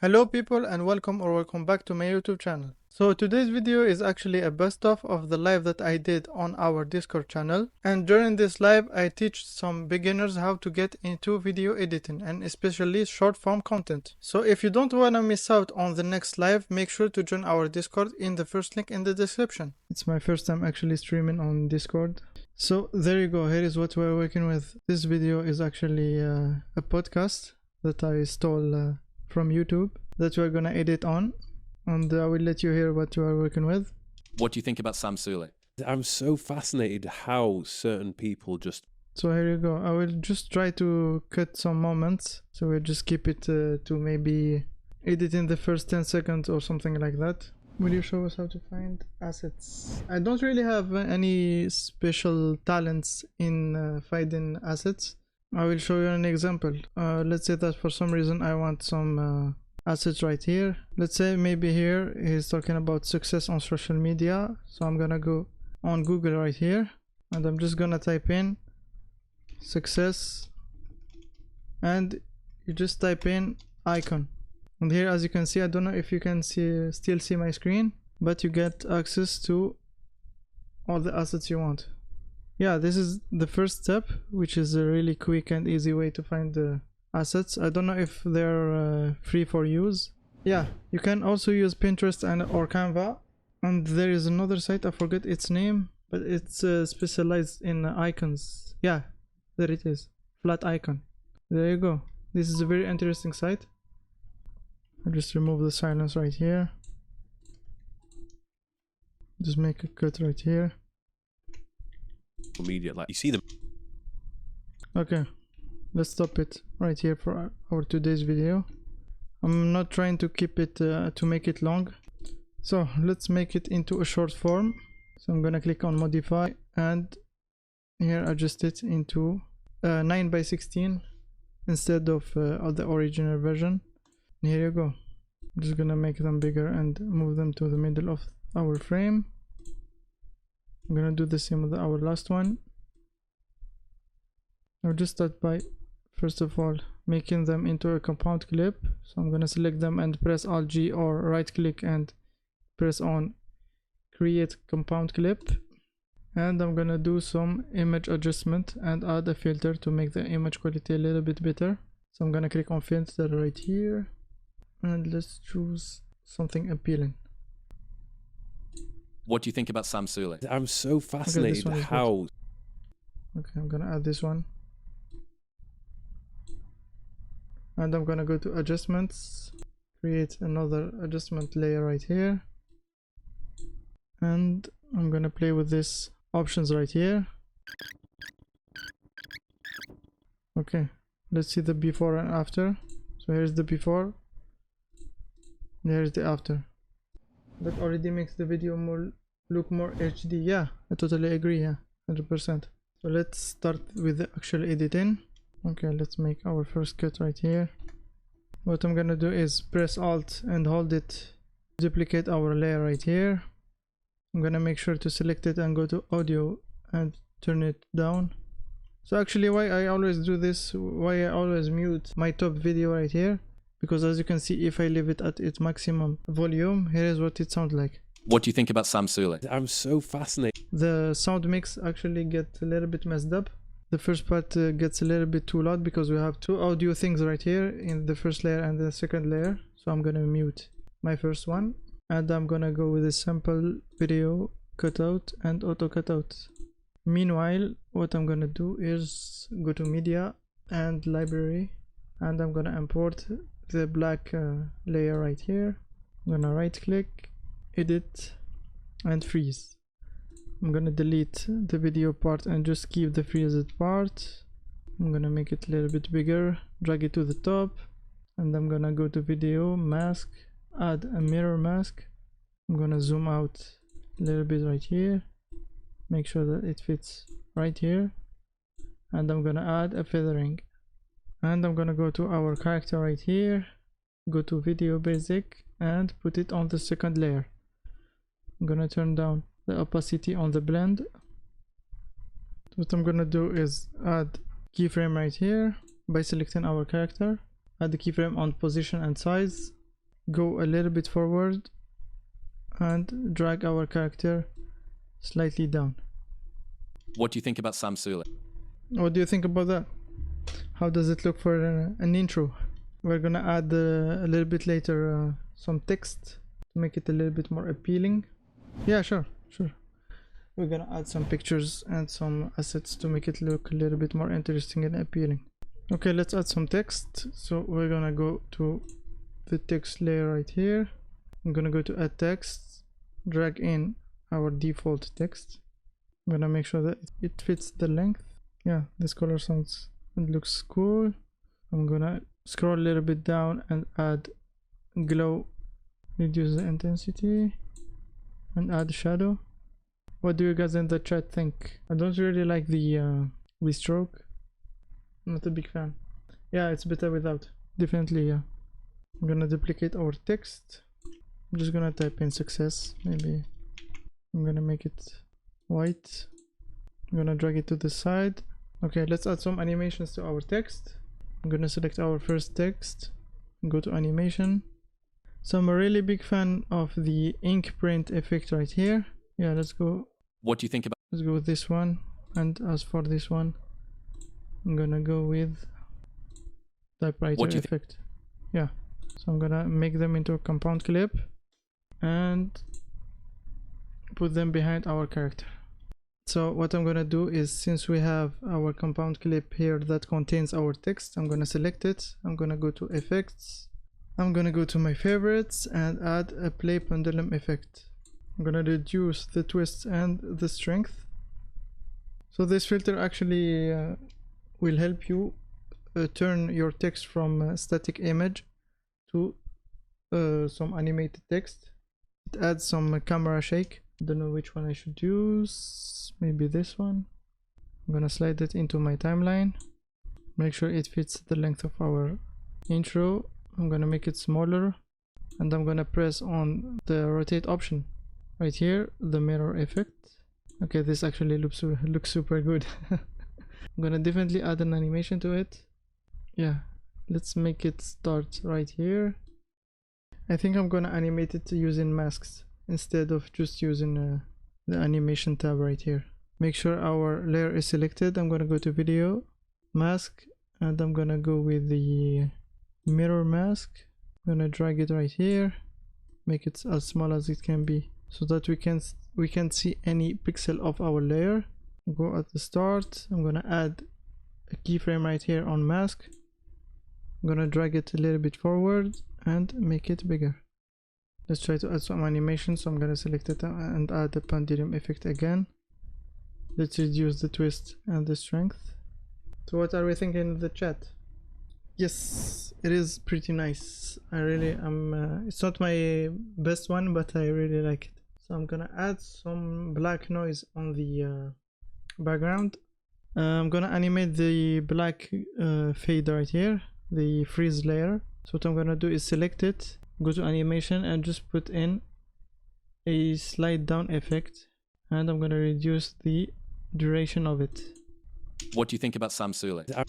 Hello people and welcome back to my YouTube channel. So today's video is actually a best of the live that I did on our Discord channel, and during this live I teach some beginners how to get into video editing and especially short form content. So if you don't want to miss out on the next live, make sure to join our Discord in the first link in the description. It's my first time actually streaming on Discord. So there you go, here is what we're working with. This video is actually a podcast that I stole from YouTube that we're gonna edit on, and I will let you hear what you are working with. What do you think about Sam Sule? I'm so fascinated how certain people just... So here you go. I will just try to cut some moments, so we'll just keep it to maybe edit in the first 10 seconds or something like that. Will you show us how to find assets? I don't really have any special talents in finding assets. I will show you an example. Let's say that for some reason I want some assets right here. Let's say maybe here he's talking about success on social media. So I'm gonna go on Google right here and I'm just gonna type in success, and you just type in icon. And here, as you can see, I don't know if you can still see my screen, but you get access to all the assets you want. Yeah, this is the first step, which is a really quick and easy way to find the assets. I don't know if they're free for use. Yeah, you can also use Pinterest or Canva. And there is another site, I forget its name, but it's specialized in icons. Yeah, there it is, flat icon. There you go. This is a very interesting site. I'll just remove the silence right here. Just make a cut right here. Media, like you see them. Okay, let's stop it right here for our today's video. I'm not trying to keep it to make it long, so let's make it into a short form. So I'm gonna click on modify and here adjust it into 9:16 instead of the original version. And here you go. I'm just gonna make them bigger and move them to the middle of our frame. I'm gonna do the same with our last one. I'll just start by first of all making them into a compound clip. So I'm gonna select them and press Alt G or right click and press on create compound clip, and I'm gonna do some image adjustment and add a filter to make the image quality a little bit better. So I'm gonna click on filter right here and let's choose something appealing. What do you think about Sam Sule? I'm so fascinated how... Okay, I'm gonna add this one. And I'm gonna go to adjustments, create another adjustment layer right here. And I'm gonna play with this options right here. Okay, let's see the before and after. So here's the before, and here's the after. That already makes the video look more HD. Yeah, I totally agree. Yeah, 100%. So let's start with the actual editing. Okay, let's make our first cut right here. What I'm gonna do is press Alt and hold it, duplicate our layer right here. I'm gonna make sure to select it and go to audio and turn it down. So actually why I always do this, why I always mute my top video right here, because as you can see, if I leave it at its maximum volume, here is what it sounds like. What do you think about Sam Sule? I'm so fascinated. The sound mix actually gets a little bit messed up. The first part gets a little bit too loud because we have two audio things right here in the first layer and the second layer. So I'm gonna mute my first one and I'm gonna go with a sample video cutout and auto cutout. Meanwhile, what I'm gonna do is go to media and library, and I'm gonna import the black layer right here. I'm gonna right click, edit and freeze. I'm gonna delete the video part and just keep the freezed part. I'm gonna make it a little bit bigger, drag it to the top, and I'm gonna go to video, mask, add a mirror mask. I'm gonna zoom out a little bit right here, make sure that it fits right here, and I'm gonna add a feathering. And I'm gonna go to our character right here, go to video basic and put it on the second layer. I'm gonna turn down the opacity on the blend. What I'm gonna do is add keyframe right here by selecting our character, add the keyframe on position and size, go a little bit forward and drag our character slightly down. What do you think about Samsula? What do you think about that? How does it look for an intro? We're gonna add a little bit later some text to make it a little bit more appealing. Yeah, sure. We're gonna add some pictures and some assets to make it look a little bit more interesting and appealing. Okay, let's add some text. So we're gonna go to the text layer right here. I'm gonna go to add text, drag in our default text. I'm gonna make sure that it fits the length. Yeah, this color sounds and looks cool. I'm gonna scroll a little bit down and add glow, reduce the intensity, and add shadow. What do you guys in the chat think? I don't really like the stroke. I'm not a big fan. Yeah, it's better without. Definitely, yeah. I'm gonna duplicate our text. I'm just gonna type in success. Maybe I'm gonna make it white. I'm gonna drag it to the side. Okay, let's add some animations to our text. I'm gonna select our first text and go to animation. So I'm a really big fan of the ink print effect right here. Yeah, let's go. What do you think about? Let's go with this one. And as for this one, I'm gonna go with typewriter effect. Yeah. So I'm gonna make them into a compound clip and put them behind our character. So what I'm gonna do is, since we have our compound clip here that contains our text, I'm gonna select it. I'm gonna go to effects. I'm gonna go to my favorites and add a play pendulum effect. I'm gonna reduce the twist and the strength. So this filter actually will help you turn your text from a static image to some animated text. It adds some camera shake. I don't know which one I should use. Maybe this one. I'm gonna slide it into my timeline. Make sure it fits the length of our intro. I'm gonna make it smaller and I'm gonna press on the rotate option right here, the mirror effect. Okay, this actually looks super good. I'm gonna definitely add an animation to it. Yeah, let's make it start right here. I think I'm gonna animate it using masks instead of just using the animation tab right here. Make sure our layer is selected. I'm gonna go to video, mask, and I'm gonna go with the mirror mask. I'm gonna drag it right here, make it as small as it can be so that we can't see any pixel of our layer. Go at the start. I'm gonna add a keyframe right here on mask. I'm gonna drag it a little bit forward and make it bigger. Let's try to add some animation. So I'm gonna select it and add the pendulum effect again. Let's reduce the twist and the strength. So what are we thinking in the chat? Yes, it is pretty nice. I really am. It's not my best one, but I really like it. So I'm gonna add some black noise on the background. I'm gonna animate the black fade right here, the freeze layer. So what I'm gonna do is select it, go to animation and just put in a slide down effect, and I'm gonna reduce the duration of it. What do you think about Samsula?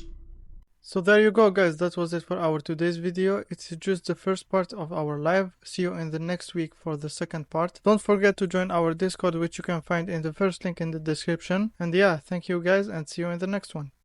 So there you go, guys. That was it for our today's video. It's just the first part of our live. See you in the next week for the second part. Don't forget to join our Discord, which you can find in the first link in the description. And yeah, thank you guys and see you in the next one.